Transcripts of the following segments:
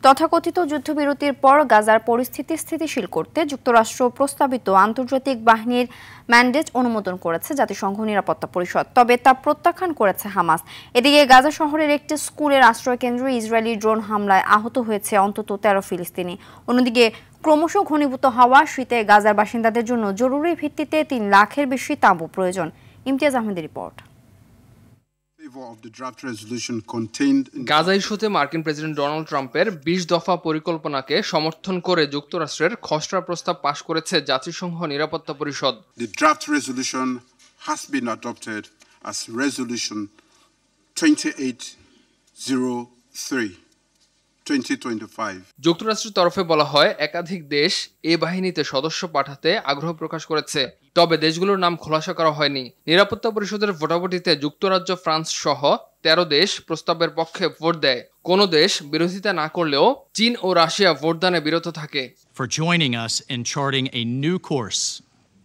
তথাকথিত যুদ্ধবিরতির পর গাজার পরিস্থিতি স্থিতিশীল করতে যুক্তরাষ্ট্র প্রস্তাবিত আন্তর্জাতিক বাহিনীর ম্যান্ডেট অনুমোদন করেছে জাতিসংঘ নিরাপত্তা পরিষদ, তবে তা প্রত্যাখ্যান করেছে হামাস। এদিকে গাজা শহরের একটি স্কুলের আশ্রয়কেন্দ্রে ইসরায়েলি ড্রোন হামলায় আহত হয়েছে অন্তত 13 ফিলিস্তিনি। অন্যদিকে ক্রমশ ঘনীভূত হওয়া শীতে গাজার বাসিন্দাদের জন্য জরুরি ভিত্তিতে 3 লাখের বেশি তাঁবু প্রয়োজন। ইমতিয়াজ আহমেদের রিপোর্ট। গাজা ইস্যুতে মার্কিন প্রেসিডেন্ট ডোনাল্ড ট্রাম্পের 20 দফা পরিকল্পনাকে সমর্থন করে যুক্তরাষ্ট্রের খসড়া প্রস্তাব পাশ করেছে জাতিসংঘ নিরাপত্তা পরিষদ। The draft resolution has been adopted as resolution 2803 2025. যুক্তরাষ্ট্রের তরফে বলা হয় একাধিক দেশ এই বাহিনীতে সদস্য পাঠাতে আগ্রহ প্রকাশ করেছে, তবে দেশগুলোর নাম খোলাসা করা হয়নি। নিরাপত্তা পরিষদের ভোটাভুটিতে যুক্তরাজ্য, ফ্রান্স সহ 13 দেশ প্রস্তাবের পক্ষে ভোট দেয়। কোনো দেশ বিরোধিতা না করলেও চীন ও রাশিয়া ভোটদানে বিরত থাকে। For joining us in charting a new course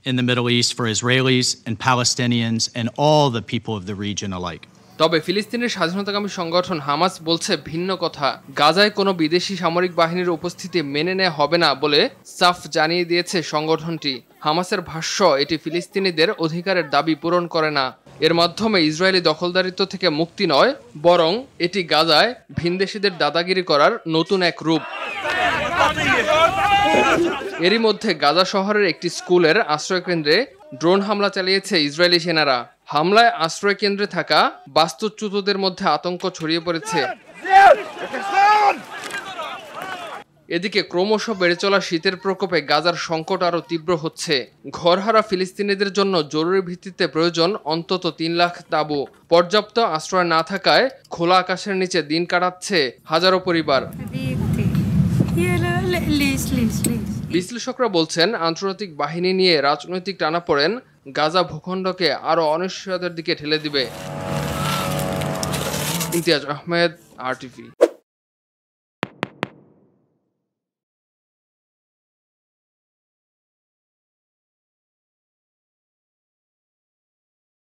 in the Middle East for Israelis and Palestinians and all the people of the region alike. তবে ফিলিস্তিনের স্বাধীনতাকামী সংগঠন হামাস বলছে ভিন্ন কথা। গাজায় কোনো বিদেশি সামরিক বাহিনীর উপস্থিতি মেনে নেওয়া হবে না বলে সাফ জানিয়ে দিয়েছে সংগঠনটি। হামাসের ভাষ্য, এটি ফিলিস্তিনিদের অধিকারের দাবি পূরণ করে না। এর মাধ্যমে ইসরায়েলি দখলদারিত্ব থেকে মুক্তি নয়, বরং এটি গাজায় ভিনদেশীদের দাদাগিরি করার নতুন এক রূপ। এরই মধ্যে গাজা শহরের একটি স্কুলের আশ্রয়কেন্দ্রে ড্রোন হামলা চালিয়েছে ইসরায়েলি সেনারা। হামলায় আশ্রয়কেন্দ্রে থাকা বাস্তুচ্যুতদের মধ্যে আতঙ্ক ছড়িয়ে পড়েছে। এদিকে ক্রমশ বেড়ে চলা শীতের প্রকোপে গাজার সংকট আরও তীব্র হচ্ছে। ঘরহারা ফিলিস্তিনিদের জন্য জরুরি ভিত্তিতে প্রয়োজন অন্তত 3 লাখ তাঁবু। পর্যাপ্ত আশ্রয় না থাকায় খোলা আকাশের নিচে দিন কাটাচ্ছে হাজারো পরিবার। বিশ্লেষকরা বলছেন, আন্তর্জাতিক বাহিনী নিয়ে রাজনৈতিক টানাপোড়েন গাজা ভূখণ্ডকে আরও অনিশ্চয়তার দিকে ঠেলে দিবে। ইমতিয়াজ আহমেদ, RTV।